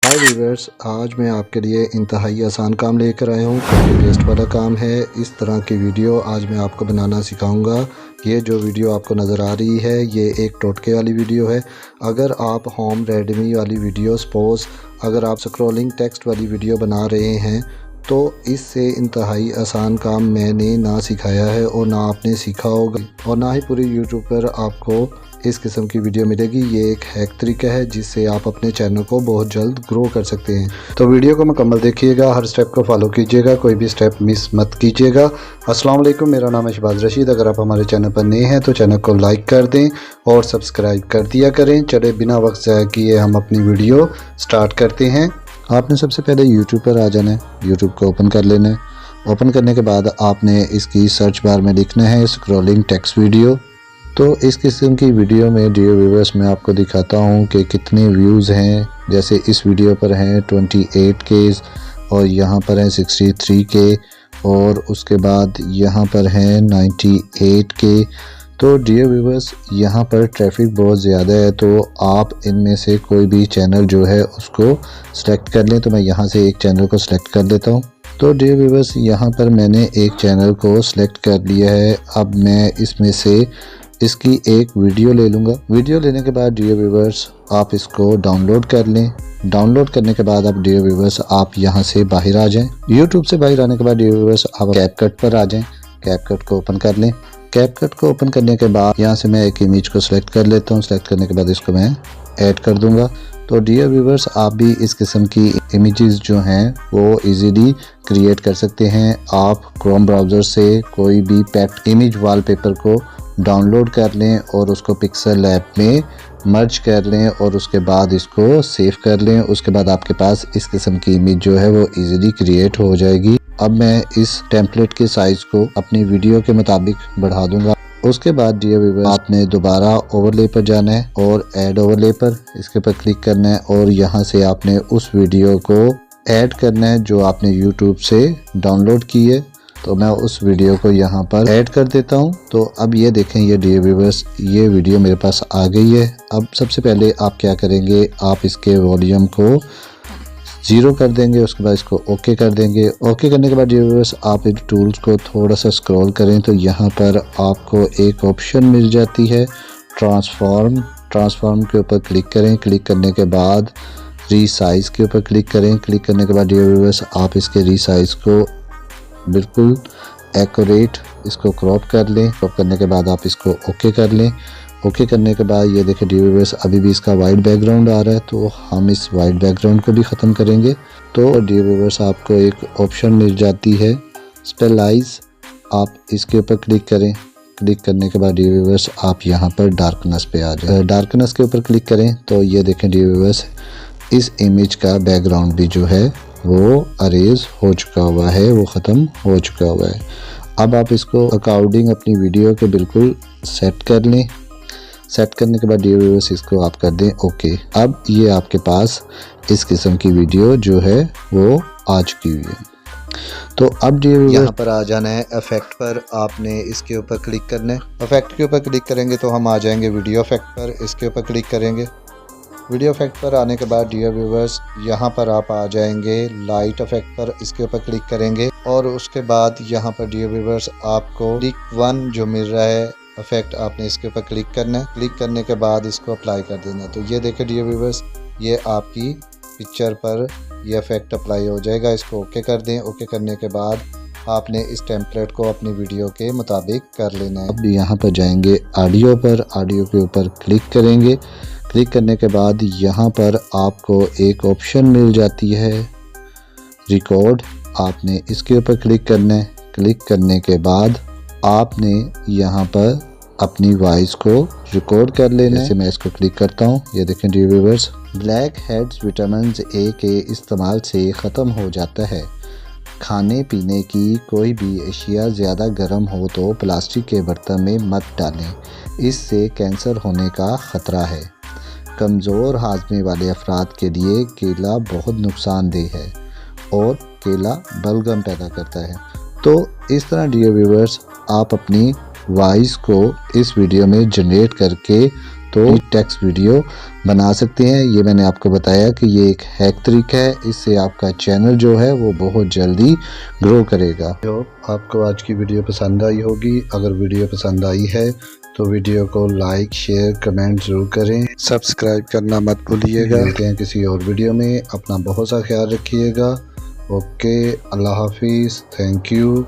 हाय viewers, आज मैं आपके लिए इंतहाई आसान काम लेकर आया हूँ। कॉपी पेस्ट वाला काम है। इस तरह की वीडियो आज मैं आपको बनाना सिखाऊंगा। ये जो वीडियो आपको नज़र आ रही है ये एक टोटके वाली वीडियो है। अगर आप होम रेडमी वाली वीडियो सपोज़ अगर आप स्क्रॉलिंग टेक्स्ट वाली वीडियो बना रहे हैं तो इससे इंतहाई आसान काम मैंने ना सिखाया है और ना आपने सीखा होगा और ना ही पूरी यूट्यूब पर आपको इस किस्म की वीडियो मिलेगी। ये एक हैक तरीका है जिससे आप अपने चैनल को बहुत जल्द ग्रो कर सकते हैं। तो वीडियो को मुकम्मल देखिएगा, हर स्टेप को फॉलो कीजिएगा, कोई भी स्टेप मिस मत कीजिएगा। अस्सलाम वालेकुम, मेरा नाम है शहबाज रशीद। अगर आप हमारे चैनल पर नए हैं तो चैनल को लाइक कर दें और सब्सक्राइब कर दिया करें। चले बिना वक्त ज़ाया किए हम अपनी वीडियो स्टार्ट करते हैं। आपने सबसे पहले यूट्यूब पर आ जाना है, यूट्यूब को ओपन कर लेना है। ओपन करने के बाद आपने इसकी सर्च बार में लिखना है स्क्रॉलिंग टेक्स्ट वीडियो। तो इस किस्म की वीडियो में डियर व्यूअर्स मैं आपको दिखाता हूँ कि कितने व्यूज़ हैं। जैसे इस वीडियो पर हैं 28 के और यहाँ पर हैं 63 के और उसके बाद यहाँ पर हैं 98 के। तो डियर व्यूअर्स यहाँ पर ट्रैफिक बहुत ज़्यादा है, तो आप इनमें से कोई भी चैनल जो है उसको सिलेक्ट कर लें। तो मैं यहाँ से एक चैनल को सिलेक्ट कर लेता हूँ। तो डियर व्यूअर्स यहाँ पर मैंने एक चैनल को सिलेक्ट कर लिया है। अब मैं इसमें से इसकी एक वीडियो ले लूँगा। वीडियो लेने के बाद डियर व्यूअर्स आप इसको डाउनलोड कर लें। डाउनलोड करने के बाद अब डियर व्यूअर्स आप यहाँ से बाहर आ जाएं। यूट्यूब से बाहर आने के बाद डियर व्यूअर्स आप कैपकट पर आ जाएं। कैपकट को ओपन कर लें। कैपकट को ओपन करने के बाद यहाँ से मैं एक इमेज को सिलेक्ट कर लेता हूँ। सिलेक्ट करने के बाद इसको मैं ऐड कर दूँगा। तो डियर व्यूअर्स आप भी इस किस्म की इमेजेस जो हैं वो इजीली क्रिएट कर सकते हैं। आप क्रोम ब्राउज़र से कोई भी पेट इमेज वॉलपेपर को डाउनलोड कर लें और उसको पिक्सल ऐप में मर्ज कर लें और उसके बाद इसको सेव कर लें। उसके बाद आपके पास इस किस्म की इमेज जो है वो इजीली क्रिएट हो जाएगी। अब मैं इस टेम्पलेट के साइज़ को अपनी वीडियो के मुताबिक बढ़ा दूंगा। उसके बाद डियर व्यूअर्स आपने दोबारा ओवरले पर जाना है और ऐड ओवरले पर इसके ऊपर क्लिक करना है और यहाँ से आपने उस वीडियो को ऐड करना है जो आपने यूट्यूब से डाउनलोड की है। तो मैं उस वीडियो को यहाँ पर ऐड कर देता हूँ। तो अब ये देखें ये डियर व्यूअर्स ये वीडियो मेरे पास आ गई है। अब सबसे पहले आप क्या करेंगे, आप इसके वॉल्यूम को 0 कर देंगे। उसके बाद इसको ओके कर देंगे। ओके करने के बाद डियर व्यूअर्स आप इन टूल्स को थोड़ा सा स्क्रॉल करें तो यहाँ पर आपको एक ऑप्शन मिल जाती है ट्रांसफॉर्म। ट्रांसफॉर्म के ऊपर क्लिक करें। क्लिक करने के बाद रीसाइज़ के ऊपर क्लिक करें। क्लिक करने के बाद डियर व्यूअर्स आप इसके रीसाइज़ को बिल्कुल एक्यूरेट इसको क्रॉप कर लें। क्रॉप करने के बाद आप इसको ओके कर लें। ओके करने के बाद ये देखें डियर व्यूअर्स अभी भी इसका वाइट बैकग्राउंड आ रहा है, तो हम इस वाइट बैकग्राउंड को भी ख़त्म करेंगे। तो डियर व्यूअर्स आपको एक ऑप्शन मिल जाती है स्पेलाइज, आप इसके ऊपर क्लिक करें। क्लिक करने के बाद डियर व्यूअर्स आप यहाँ पर डार्कनेस पे आ जाए। डार्कनेस के ऊपर क्लिक करें तो ये देखें डियर व्यूअर्स इस इमेज का बैकग्राउंड भी जो है वो अरेज हो चुका हुआ है, वो ख़त्म हो चुका हुआ है। अब आप इसको अकॉर्डिंग अपनी वीडियो के बिल्कुल सेट कर लें। सेट करने के बाद डियर व्यूअर्स इसको आप कर दें ओके। अब ये आपके पास इस किस्म की वीडियो जो है वो आ चुकी हुई है। तो अब डियर व्यूअर्स यहाँ पर आ जाना है इफेक्ट पर। आपने इसके ऊपर क्लिक करना है। इफेक्ट के ऊपर क्लिक करेंगे तो हम आ जाएंगे वीडियो इफेक्ट पर। इसके ऊपर क्लिक करेंगे। वीडियो इफेक्ट पर आने के बाद डियर व्यूअर्स यहाँ पर आप आ जाएंगे लाइट इफेक्ट पर। इसके ऊपर क्लिक करेंगे और उसके बाद यहाँ पर डियर व्यूअर्स आपको क्लिक 1 जो मिल रहा है इफेक्ट, आपने इसके ऊपर क्लिक करना है। क्लिक करने के बाद इसको अप्लाई कर देना है। तो ये देखें डियर व्यूअर्स ये आपकी पिक्चर पर ये इफेक्ट अप्लाई हो जाएगा। इसको ओके कर दें। ओके करने के बाद आपने इस टेम्पलेट को अपनी वीडियो के मुताबिक कर लेना है। अब यहाँ पर जाएंगे ऑडियो पर। ऑडियो के ऊपर क्लिक करेंगे। क्लिक करने के बाद यहाँ पर आपको एक ऑप्शन मिल जाती है रिकॉर्ड। आपने इसके ऊपर क्लिक करना है। क्लिक करने के बाद आपने यहाँ पर अपनी वॉइस को रिकॉर्ड कर लेना है। जैसे मैं इसको क्लिक करता हूँ, ये देखें dear viewers black heads vitamin A के इस्तेमाल से ख़त्म हो जाता है। खाने पीने की कोई भी अशिया ज़्यादा गर्म हो तो प्लास्टिक के बर्तन में मत डालें, इससे कैंसर होने का ख़तरा है। कमज़ोर हाजमे वाले अफराद के लिए केला बहुत नुकसानदेह है और केला बलगम पैदा करता है। तो इस तरह डियर व्यूअर्स आप अपनी वॉइस को इस वीडियो में जनरेट करके तो टेक्स्ट वीडियो बना सकते हैं। ये मैंने आपको बताया कि ये एक हैक ट्रिक है, इससे आपका चैनल जो है वो बहुत जल्दी ग्रो करेगा। आपको आज की वीडियो पसंद आई होगी। अगर वीडियो पसंद आई है तो वीडियो को लाइक शेयर कमेंट ज़रूर करें, सब्सक्राइब करना मत भूलिएगा। मिलते हैं किसी और वीडियो में, अपना बहुत सा ख्याल रखिएगा। ओके, अल्लाह हाफिज़, थैंक यू।